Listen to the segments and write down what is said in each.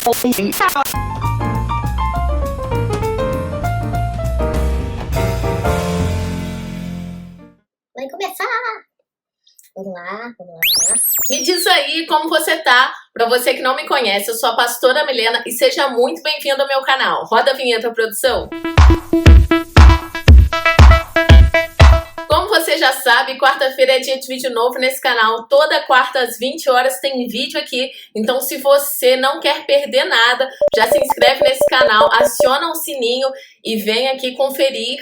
Vai começar! Vamos lá. Me diz aí como você tá. Para você que não me conhece, eu sou a pastora Milena e seja muito bem-vindo ao meu canal. Roda a vinheta, produção. Como você já sabe, quarta-feira é dia de vídeo novo nesse canal. Toda quarta às 20 horas tem vídeo aqui. Então se você não quer perder nada, já se inscreve nesse canal, aciona o sininho e vem aqui conferir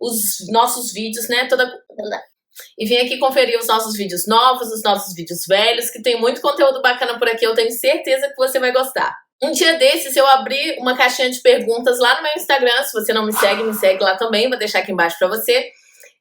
os nossos vídeos, né? E vem aqui conferir os nossos vídeos novos, os nossos vídeos velhos, que tem muito conteúdo bacana por aqui, eu tenho certeza que você vai gostar. Um dia desses eu abri uma caixinha de perguntas lá no meu Instagram, se você não me segue lá também, vou deixar aqui embaixo pra você.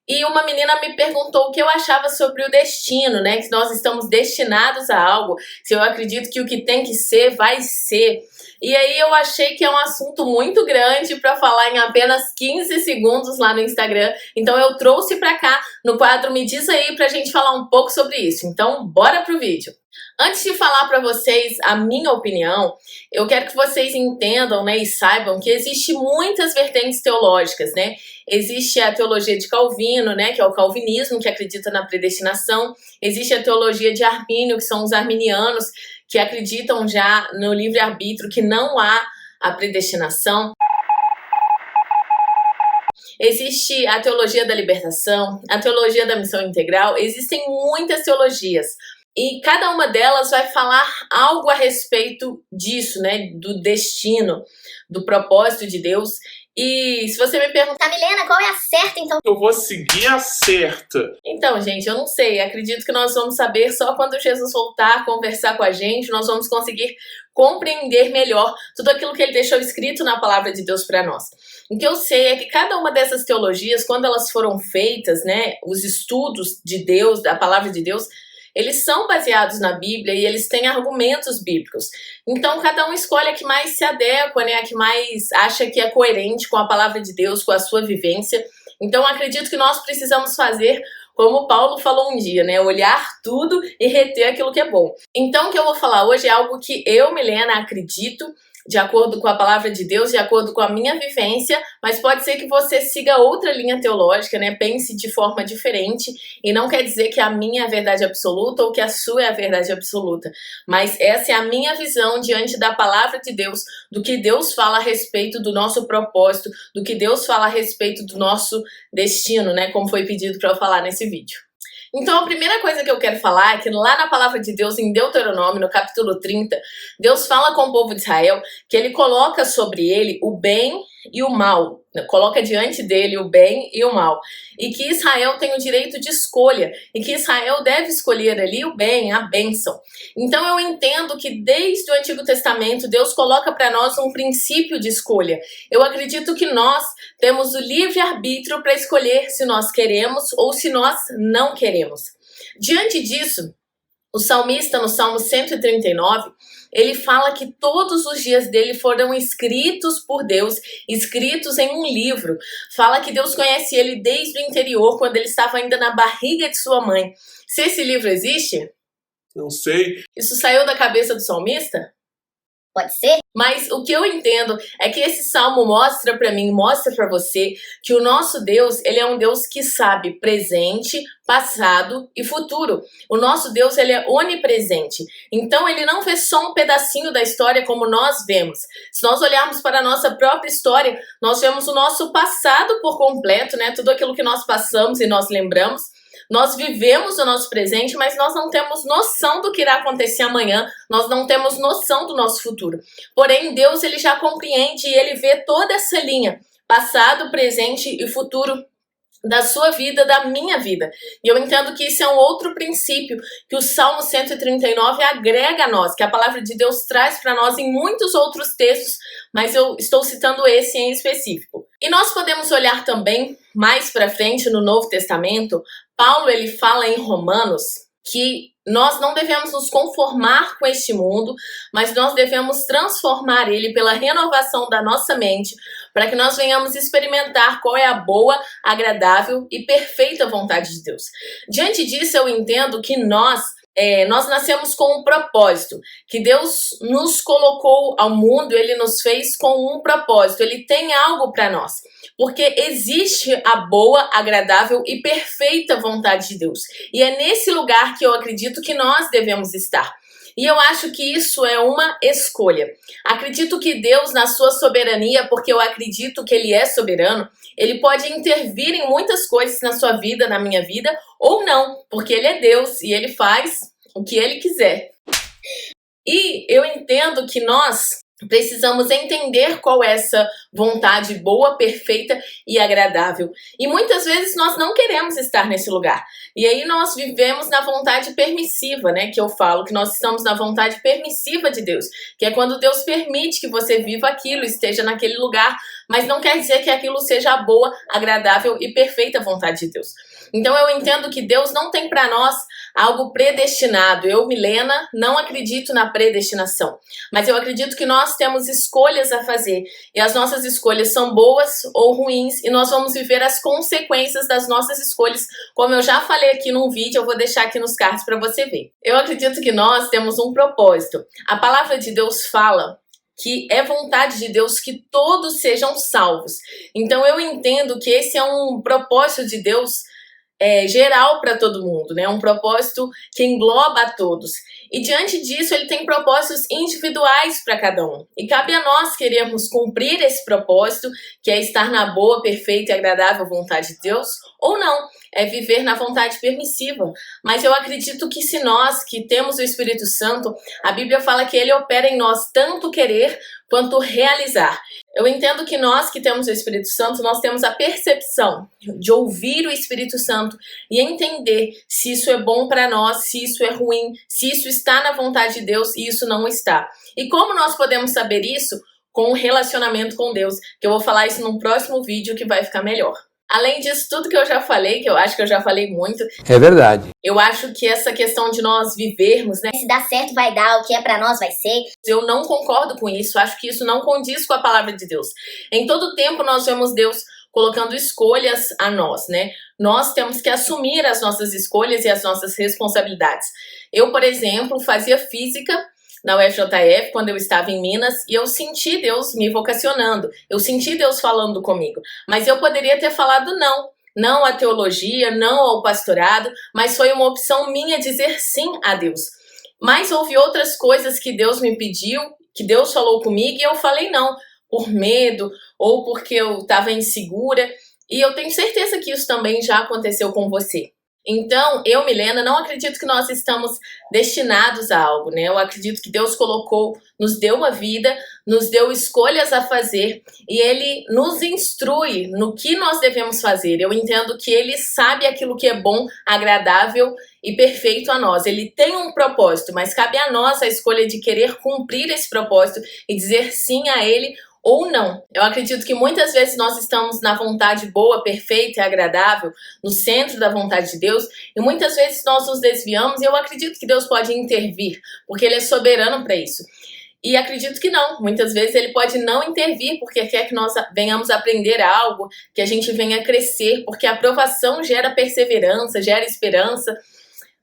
E uma menina me perguntou o que eu achava sobre o destino, né? Que nós estamos destinados a algo, se eu acredito que o que tem que ser, vai ser. E aí eu achei que é um assunto muito grande para falar em apenas 15 segundos lá no Instagram. Então eu trouxe para cá no quadro Me Diz Aí pra gente falar um pouco sobre isso. Então bora pro vídeo. Antes de falar para vocês a minha opinião, eu quero que vocês entendam, né, e saibam que existe muitas vertentes teológicas, né? Existe a teologia de Calvino, né, que é o calvinismo, que acredita na predestinação. Existe a teologia de Armínio, que são os arminianos, que acreditam já no livre-arbítrio, que não há a predestinação. Existe a teologia da libertação, a teologia da missão integral, existem muitas teologias. E cada uma delas vai falar algo a respeito disso, né, do destino, do propósito de Deus. E se você me perguntar, Milena, qual é a certa, então? Eu vou seguir a certa. Então, gente, eu não sei. Acredito que nós vamos saber só quando Jesus voltar, conversar com a gente, nós vamos conseguir compreender melhor tudo aquilo que ele deixou escrito na palavra de Deus para nós. O que eu sei é que cada uma dessas teologias, quando elas foram feitas, né, os estudos de Deus, da palavra de Deus, eles são baseados na Bíblia e eles têm argumentos bíblicos. Então, cada um escolhe a que mais se adequa, né? A que mais acha que é coerente com a palavra de Deus, com a sua vivência. Então, acredito que nós precisamos fazer como Paulo falou um dia, né? Olhar tudo e reter aquilo que é bom. Então, o que eu vou falar hoje é algo que eu, Milena, acredito, de acordo com a palavra de Deus, de acordo com a minha vivência, mas pode ser que você siga outra linha teológica, né? Pense de forma diferente, e não quer dizer que a minha é a verdade absoluta ou que a sua é a verdade absoluta, mas essa é a minha visão diante da palavra de Deus, do que Deus fala a respeito do nosso propósito, do que Deus fala a respeito do nosso destino, né? Como foi pedido para eu falar nesse vídeo. Então a primeira coisa que eu quero falar é que lá na palavra de Deus, em Deuteronômio, no capítulo 30, Deus fala com o povo de Israel que ele coloca sobre ele o bem e o mal, coloca diante dele o bem e o mal, e que Israel tem o direito de escolha, e que Israel deve escolher ali o bem, a bênção. Então eu entendo que desde o Antigo Testamento Deus coloca para nós um princípio de escolha. Eu acredito que nós temos o livre-arbítrio para escolher se nós queremos ou se nós não queremos. Diante disso, o salmista no Salmo 139, ele fala que todos os dias dele foram escritos por Deus, escritos em um livro. Fala que Deus conhece ele desde o interior, quando ele estava ainda na barriga de sua mãe. Se esse livro existe? Não sei. Isso saiu da cabeça do salmista? Pode ser? Mas o que eu entendo é que esse salmo mostra para mim, mostra para você que o nosso Deus, ele é um Deus que sabe presente, passado e futuro. O nosso Deus, ele é onipresente. Então ele não vê só um pedacinho da história como nós vemos. Se nós olharmos para a nossa própria história, nós vemos o nosso passado por completo, né? Tudo aquilo que nós passamos e nós lembramos. Nós vivemos o nosso presente, mas nós não temos noção do que irá acontecer amanhã, nós não temos noção do nosso futuro. Porém, Deus, ele já compreende e ele vê toda essa linha, passado, presente e futuro, da sua vida, da minha vida. E eu entendo que isso é um outro princípio que o Salmo 139 agrega a nós, que a palavra de Deus traz para nós em muitos outros textos, mas eu estou citando esse em específico. E nós podemos olhar também mais para frente no Novo Testamento. Paulo, ele fala em Romanos que nós não devemos nos conformar com este mundo, mas nós devemos transformar ele pela renovação da nossa mente, para que nós venhamos experimentar qual é a boa, agradável e perfeita vontade de Deus. Diante disso, eu entendo que nós nós nascemos com um propósito, que Deus nos colocou ao mundo, Ele nos fez com um propósito, Ele tem algo para nós, porque existe a boa, agradável e perfeita vontade de Deus, e é nesse lugar que eu acredito que nós devemos estar. E eu acho que isso é uma escolha. Acredito que Deus, na sua soberania, porque eu acredito que Ele é soberano, Ele pode intervir em muitas coisas na sua vida, na minha vida, ou não, porque Ele é Deus e Ele faz o que Ele quiser. E eu entendo que nós precisamos entender qual é essa vontade boa, perfeita e agradável. E muitas vezes nós não queremos estar nesse lugar. E aí nós vivemos na vontade permissiva, né? Que eu falo que nós estamos na vontade permissiva de Deus. Que é quando Deus permite que você viva aquilo, esteja naquele lugar, mas não quer dizer que aquilo seja a boa, agradável e perfeita vontade de Deus. Então eu entendo que Deus não tem para nós algo predestinado. Eu, Milena, não acredito na predestinação, mas eu acredito que nós temos escolhas a fazer, e as nossas escolhas são boas ou ruins, e nós vamos viver as consequências das nossas escolhas, como eu já falei aqui num vídeo, eu vou deixar aqui nos cards para você ver. Eu acredito que nós temos um propósito. A palavra de Deus fala que é vontade de Deus que todos sejam salvos. Então eu entendo que esse é um propósito de Deus geral para todo mundo, né? Um propósito que engloba a todos. E diante disso, ele tem propósitos individuais para cada um. E cabe a nós querermos cumprir esse propósito, que é estar na boa, perfeita e agradável vontade de Deus, ou não, é viver na vontade permissiva. Mas eu acredito que se nós, que temos o Espírito Santo, a Bíblia fala que ele opera em nós tanto querer quanto realizar. Eu entendo que nós que temos o Espírito Santo, nós temos a percepção de ouvir o Espírito Santo e entender se isso é bom para nós, se isso é ruim, se isso está na vontade de Deus e isso não está. E como nós podemos saber isso? Com um relacionamento com Deus, que eu vou falar isso num próximo vídeo que vai ficar melhor. Além disso, tudo que eu já falei, que eu acho que eu já falei muito. É verdade. Eu acho que essa questão de nós vivermos, né? Se dá certo, vai dar. O que é pra nós, vai ser. Eu não concordo com isso. Acho que isso não condiz com a palavra de Deus. Em todo tempo, nós vemos Deus colocando escolhas a nós, né? Nós temos que assumir as nossas escolhas e as nossas responsabilidades. Eu, por exemplo, fazia física na UFJF, quando eu estava em Minas, e eu senti Deus me vocacionando, eu senti Deus falando comigo, mas eu poderia ter falado não à teologia, não ao pastorado, mas foi uma opção minha dizer sim a Deus. Mas houve outras coisas que Deus me pediu, que Deus falou comigo, e eu falei não, por medo, ou porque eu estava insegura, e eu tenho certeza que isso também já aconteceu com você. Então, eu, Milena, não acredito que nós estamos destinados a algo, né? Eu acredito que Deus colocou, nos deu uma vida, nos deu escolhas a fazer e Ele nos instrui no que nós devemos fazer. Eu entendo que Ele sabe aquilo que é bom, agradável e perfeito a nós. Ele tem um propósito, mas cabe a nós a escolha de querer cumprir esse propósito e dizer sim a Ele ou não. Eu acredito que muitas vezes nós estamos na vontade boa, perfeita e agradável, no centro da vontade de Deus, e muitas vezes nós nos desviamos, e eu acredito que Deus pode intervir, porque Ele é soberano para isso. E acredito que não, muitas vezes Ele pode não intervir, porque quer que nós venhamos aprender algo, que a gente venha crescer, porque a aprovação gera perseverança, gera esperança,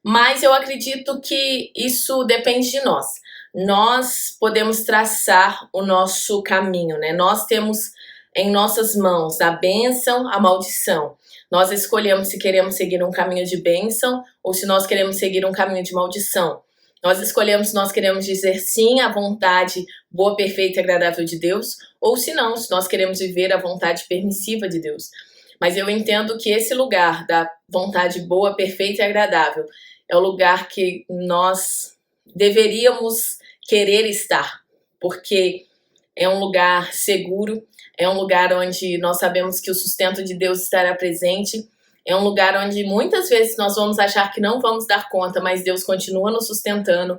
mas eu acredito que isso depende de nós. Nós podemos traçar o nosso caminho, né? Nós temos em nossas mãos a bênção, a maldição. Nós escolhemos se queremos seguir um caminho de bênção ou se nós queremos seguir um caminho de maldição. Nós escolhemos se nós queremos dizer sim à vontade boa, perfeita e agradável de Deus ou se não, se nós queremos viver a vontade permissiva de Deus. Mas eu entendo que esse lugar da vontade boa, perfeita e agradável é o lugar que nós deveríamos querer estar, porque é um lugar seguro, é um lugar onde nós sabemos que o sustento de Deus estará presente, é um lugar onde muitas vezes nós vamos achar que não vamos dar conta, mas Deus continua nos sustentando.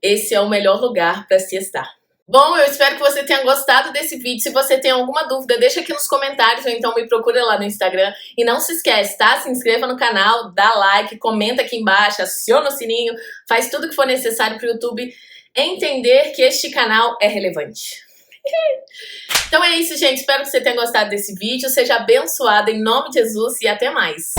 Esse é o melhor lugar para se estar. Bom, eu espero que você tenha gostado desse vídeo. Se você tem alguma dúvida, deixa aqui nos comentários ou então me procura lá no Instagram. E não se esquece, tá? Se inscreva no canal, dá like, comenta aqui embaixo, aciona o sininho, faz tudo que for necessário para o YouTube entender que este canal é relevante. Então é isso, gente. Espero que você tenha gostado desse vídeo. Seja abençoado em nome de Jesus e até mais.